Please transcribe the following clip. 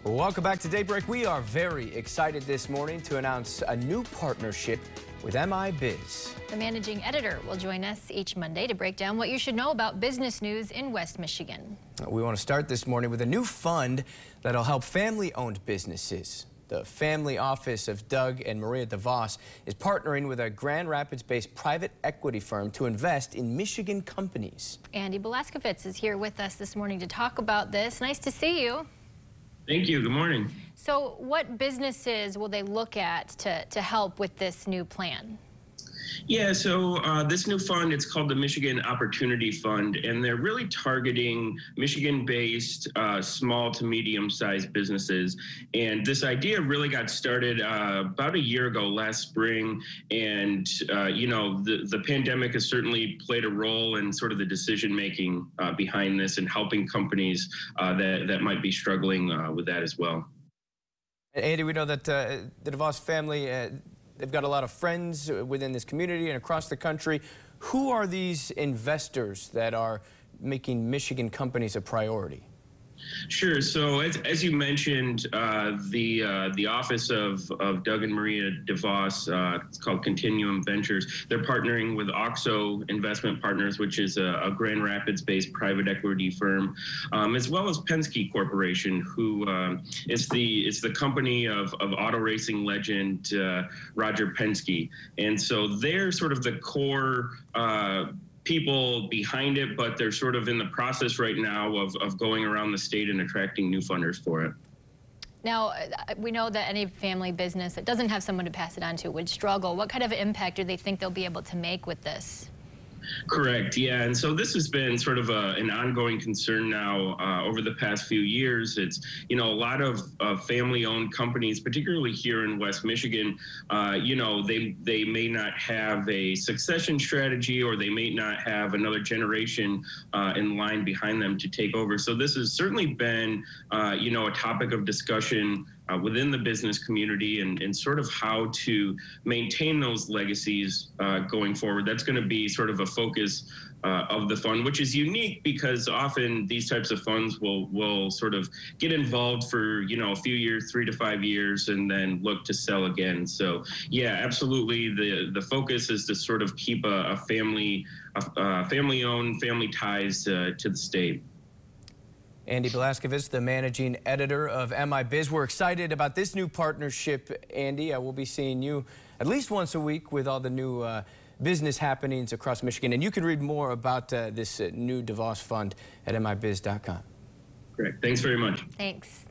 Well, welcome back to Daybreak. We are very excited this morning to announce a new partnership with MIBiz. The managing editor will join us each Monday to break down what you should know about business news in West Michigan. We want to start this morning with a new fund that'll help family-owned businesses. The family office of Doug and Maria DeVos is partnering with a Grand Rapids-based private equity firm to invest in Michigan companies. Andy Belaskovitz is here with us this morning to talk about this. Nice to see you. Thank you. Good morning. So what businesses will they look at to help with this new plan? Yeah, so this new fund, it's called the Michigan Opportunity Fund, and they're really targeting Michigan-based small to medium-sized businesses. And this idea really got started about a year ago, last spring. And, you know, the pandemic has certainly played a role in sort of the decision-making behind this and helping companies that might be struggling with that as well. Andy, we know that the DeVos family, they've got a lot of friends within this community and across the country. Who are these investors that are making Michigan companies a priority? Sure. So as you mentioned, the office of Doug and Maria DeVos, it's called Continuum Ventures. They're partnering with OXO Investment Partners, which is a Grand Rapids-based private equity firm, as well as Penske Corporation, who is the company of auto racing legend Roger Penske. And so they're sort of the core people behind it, but they're sort of in the process right now of going around the state and attracting new funders for it. Now, we know that any family business that doesn't have someone to pass it on to would struggle. What kind of impact do they think they'll be able to make with this? Correct. Yeah. And so this has been sort of an ongoing concern now over the past few years. It's, you know, a lot of family-owned companies, particularly here in West Michigan, you know, they may not have a succession strategy, or they may not have another generation in line behind them to take over. So this has certainly been, you know, a topic of discussion within the business community, and sort of how to maintain those legacies going forward. That's going to be sort of a focus of the fund, which is unique because often these types of funds will sort of get involved for, you know, a few years, 3 to 5 years, and then look to sell again. So yeah, absolutely. The focus is to sort of keep a family-owned, family ties to the state. Andy Belaskovitz, the managing editor of MIBiz. We're excited about this new partnership, Andy. We'll be seeing you at least once a week with all the new business happenings across Michigan. And you can read more about this new DeVos fund at MIBiz.com. Great. Thanks very much. Thanks.